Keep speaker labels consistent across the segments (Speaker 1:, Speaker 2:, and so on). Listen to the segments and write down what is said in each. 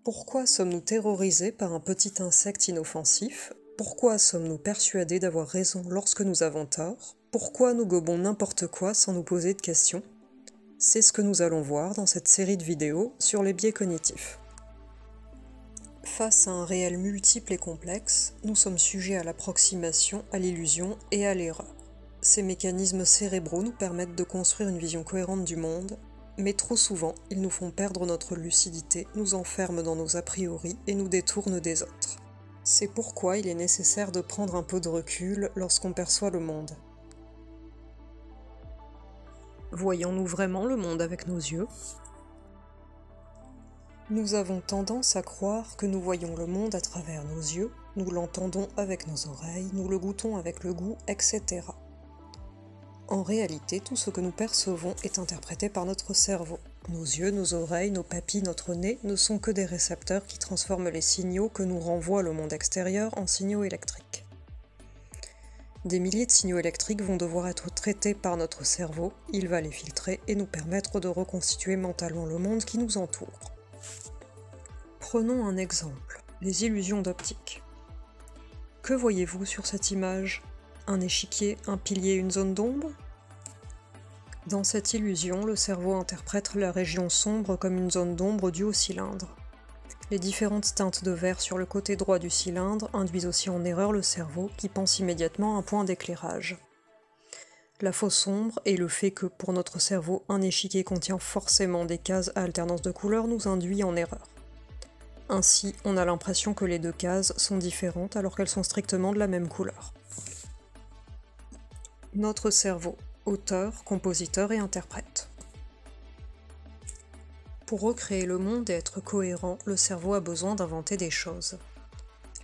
Speaker 1: Pourquoi sommes-nous terrorisés par un petit insecte inoffensif? Pourquoi sommes-nous persuadés d'avoir raison lorsque nous avons tort? Pourquoi nous gobons n'importe quoi sans nous poser de questions? C'est ce que nous allons voir dans cette série de vidéos sur les biais cognitifs. Face à un réel multiple et complexe, nous sommes sujets à l'approximation, à l'illusion et à l'erreur. Ces mécanismes cérébraux nous permettent de construire une vision cohérente du monde, mais trop souvent, ils nous font perdre notre lucidité, nous enferment dans nos a priori et nous détournent des autres. C'est pourquoi il est nécessaire de prendre un peu de recul lorsqu'on perçoit le monde. Voyons-nous vraiment le monde avec nos yeux? Nous avons tendance à croire que nous voyons le monde à travers nos yeux, nous l'entendons avec nos oreilles, nous le goûtons avec le goût, etc. En réalité, tout ce que nous percevons est interprété par notre cerveau. Nos yeux, nos oreilles, nos papilles, notre nez ne sont que des récepteurs qui transforment les signaux que nous renvoie le monde extérieur en signaux électriques. Des milliers de signaux électriques vont devoir être traités par notre cerveau, il va les filtrer et nous permettre de reconstituer mentalement le monde qui nous entoure. Prenons un exemple, les illusions d'optique. Que voyez-vous sur cette image? Un échiquier, un pilier, une zone d'ombre? Dans cette illusion, le cerveau interprète la région sombre comme une zone d'ombre due au cylindre. Les différentes teintes de vert sur le côté droit du cylindre induisent aussi en erreur le cerveau qui pense immédiatement à un point d'éclairage. La fausse ombre et le fait que pour notre cerveau, un échiquier contient forcément des cases à alternance de couleurs nous induit en erreur. Ainsi, on a l'impression que les deux cases sont différentes alors qu'elles sont strictement de la même couleur. Notre cerveau, auteur, compositeur et interprète. Pour recréer le monde et être cohérent, le cerveau a besoin d'inventer des choses.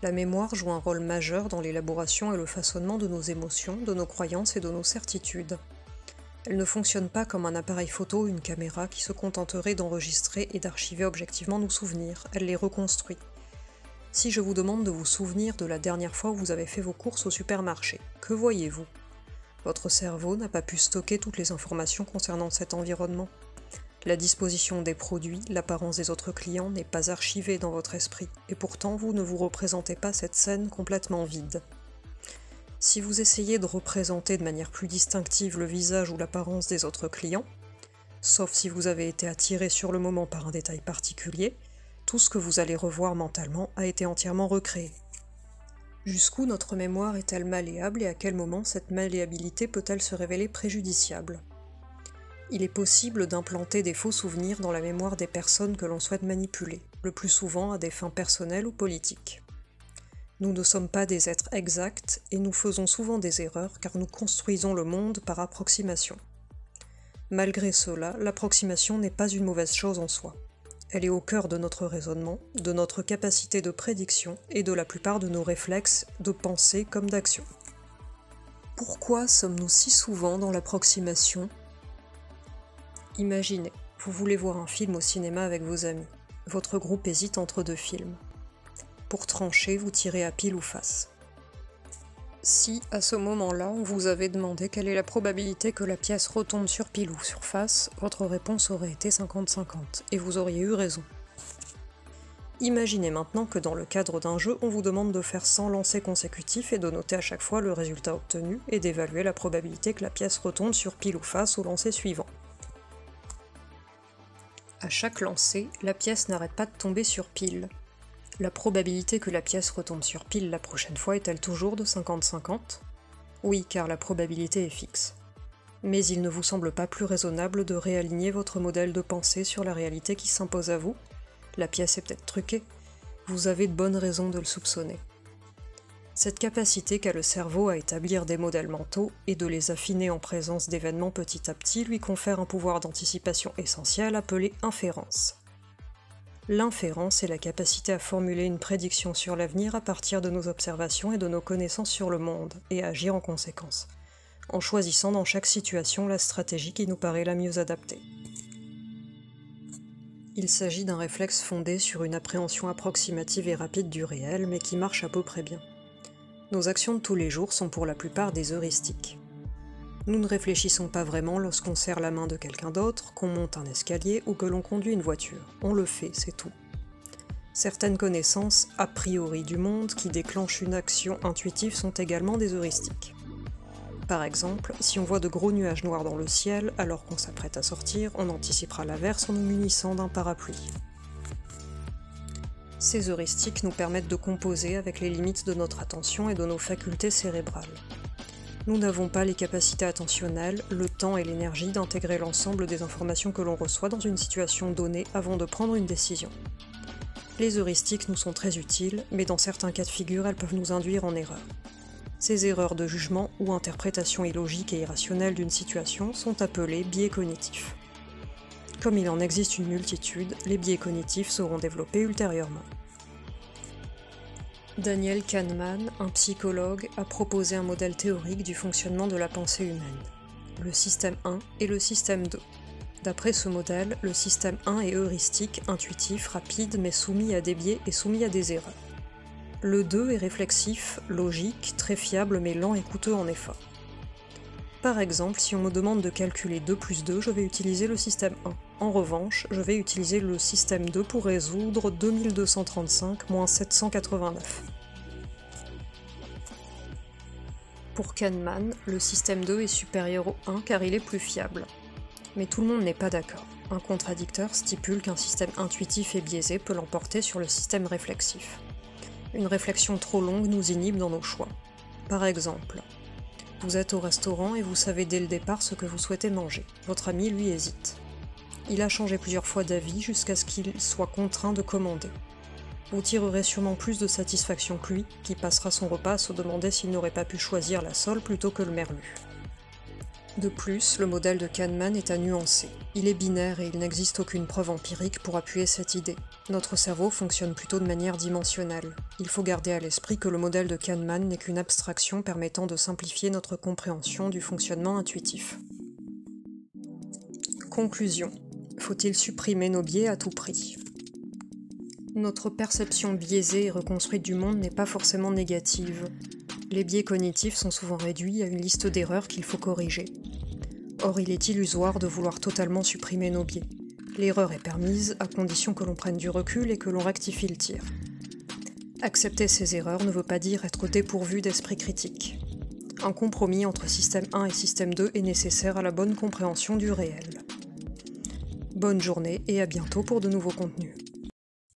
Speaker 1: La mémoire joue un rôle majeur dans l'élaboration et le façonnement de nos émotions, de nos croyances et de nos certitudes. Elle ne fonctionne pas comme un appareil photo ou une caméra qui se contenterait d'enregistrer et d'archiver objectivement nos souvenirs, elle les reconstruit. Si je vous demande de vous souvenir de la dernière fois où vous avez fait vos courses au supermarché, que voyez-vous? Votre cerveau n'a pas pu stocker toutes les informations concernant cet environnement. La disposition des produits, l'apparence des autres clients n'est pas archivée dans votre esprit, et pourtant vous ne vous représentez pas cette scène complètement vide. Si vous essayez de représenter de manière plus distinctive le visage ou l'apparence des autres clients, sauf si vous avez été attiré sur le moment par un détail particulier, tout ce que vous allez revoir mentalement a été entièrement recréé. Jusqu'où notre mémoire est-elle malléable et à quel moment cette malléabilité peut-elle se révéler préjudiciable? Il est possible d'implanter des faux souvenirs dans la mémoire des personnes que l'on souhaite manipuler, le plus souvent à des fins personnelles ou politiques. Nous ne sommes pas des êtres exacts et nous faisons souvent des erreurs car nous construisons le monde par approximation. Malgré cela, l'approximation n'est pas une mauvaise chose en soi. Elle est au cœur de notre raisonnement, de notre capacité de prédiction et de la plupart de nos réflexes de pensée comme d'action. Pourquoi sommes-nous si souvent dans l'approximation? Imaginez, vous voulez voir un film au cinéma avec vos amis. Votre groupe hésite entre deux films. Pour trancher, vous tirez à pile ou face. Si, à ce moment-là, on vous avait demandé quelle est la probabilité que la pièce retombe sur pile ou sur face, votre réponse aurait été 50-50, et vous auriez eu raison. Imaginez maintenant que dans le cadre d'un jeu, on vous demande de faire 100 lancers consécutifs et de noter à chaque fois le résultat obtenu, et d'évaluer la probabilité que la pièce retombe sur pile ou face au lancer suivant. À chaque lancer, la pièce n'arrête pas de tomber sur pile. La probabilité que la pièce retombe sur pile la prochaine fois est-elle toujours de 50-50? Oui, car la probabilité est fixe. Mais il ne vous semble pas plus raisonnable de réaligner votre modèle de pensée sur la réalité qui s'impose à vous? La pièce est peut-être truquée. Vous avez de bonnes raisons de le soupçonner. Cette capacité qu'a le cerveau à établir des modèles mentaux et de les affiner en présence d'événements petit à petit lui confère un pouvoir d'anticipation essentiel appelé inférence. L'inférence est la capacité à formuler une prédiction sur l'avenir à partir de nos observations et de nos connaissances sur le monde, et à agir en conséquence, en choisissant dans chaque situation la stratégie qui nous paraît la mieux adaptée. Il s'agit d'un réflexe fondé sur une appréhension approximative et rapide du réel, mais qui marche à peu près bien. Nos actions de tous les jours sont pour la plupart des heuristiques. Nous ne réfléchissons pas vraiment lorsqu'on serre la main de quelqu'un d'autre, qu'on monte un escalier ou que l'on conduit une voiture. On le fait, c'est tout. Certaines connaissances a priori du monde qui déclenchent une action intuitive sont également des heuristiques. Par exemple, si on voit de gros nuages noirs dans le ciel alors qu'on s'apprête à sortir, on anticipera l'averse en nous munissant d'un parapluie. Ces heuristiques nous permettent de composer avec les limites de notre attention et de nos facultés cérébrales. Nous n'avons pas les capacités attentionnelles, le temps et l'énergie d'intégrer l'ensemble des informations que l'on reçoit dans une situation donnée avant de prendre une décision. Les heuristiques nous sont très utiles, mais dans certains cas de figure, elles peuvent nous induire en erreur. Ces erreurs de jugement ou interprétation illogique et irrationnelle d'une situation sont appelées biais cognitifs. Comme il en existe une multitude, les biais cognitifs seront développés ultérieurement. Daniel Kahneman, un psychologue, a proposé un modèle théorique du fonctionnement de la pensée humaine, le système 1 et le système 2. D'après ce modèle, le système 1 est heuristique, intuitif, rapide, mais soumis à des biais et soumis à des erreurs. Le 2 est réflexif, logique, très fiable mais lent et coûteux en effort. Par exemple, si on me demande de calculer 2 plus 2, je vais utiliser le système 1. En revanche, je vais utiliser le système 2 pour résoudre 2235 moins 789. Pour Kahneman, le système 2 est supérieur au 1 car il est plus fiable. Mais tout le monde n'est pas d'accord. Un contradicteur stipule qu'un système intuitif et biaisé peut l'emporter sur le système réflexif. Une réflexion trop longue nous inhibe dans nos choix. Par exemple, vous êtes au restaurant et vous savez dès le départ ce que vous souhaitez manger. Votre ami, lui, hésite. Il a changé plusieurs fois d'avis jusqu'à ce qu'il soit contraint de commander. Vous tirerez sûrement plus de satisfaction que lui, qui passera son repas à se demander s'il n'aurait pas pu choisir la sole plutôt que le merlu. De plus, le modèle de Kahneman est à nuancer. Il est binaire et il n'existe aucune preuve empirique pour appuyer cette idée. Notre cerveau fonctionne plutôt de manière dimensionnelle. Il faut garder à l'esprit que le modèle de Kahneman n'est qu'une abstraction permettant de simplifier notre compréhension du fonctionnement intuitif. Conclusion. Faut-il supprimer nos biais à tout prix ? Notre perception biaisée et reconstruite du monde n'est pas forcément négative. Les biais cognitifs sont souvent réduits à une liste d'erreurs qu'il faut corriger. Or, il est illusoire de vouloir totalement supprimer nos biais. L'erreur est permise à condition que l'on prenne du recul et que l'on rectifie le tir. Accepter ces erreurs ne veut pas dire être dépourvu d'esprit critique. Un compromis entre système 1 et système 2 est nécessaire à la bonne compréhension du réel. Bonne journée et à bientôt pour de nouveaux contenus.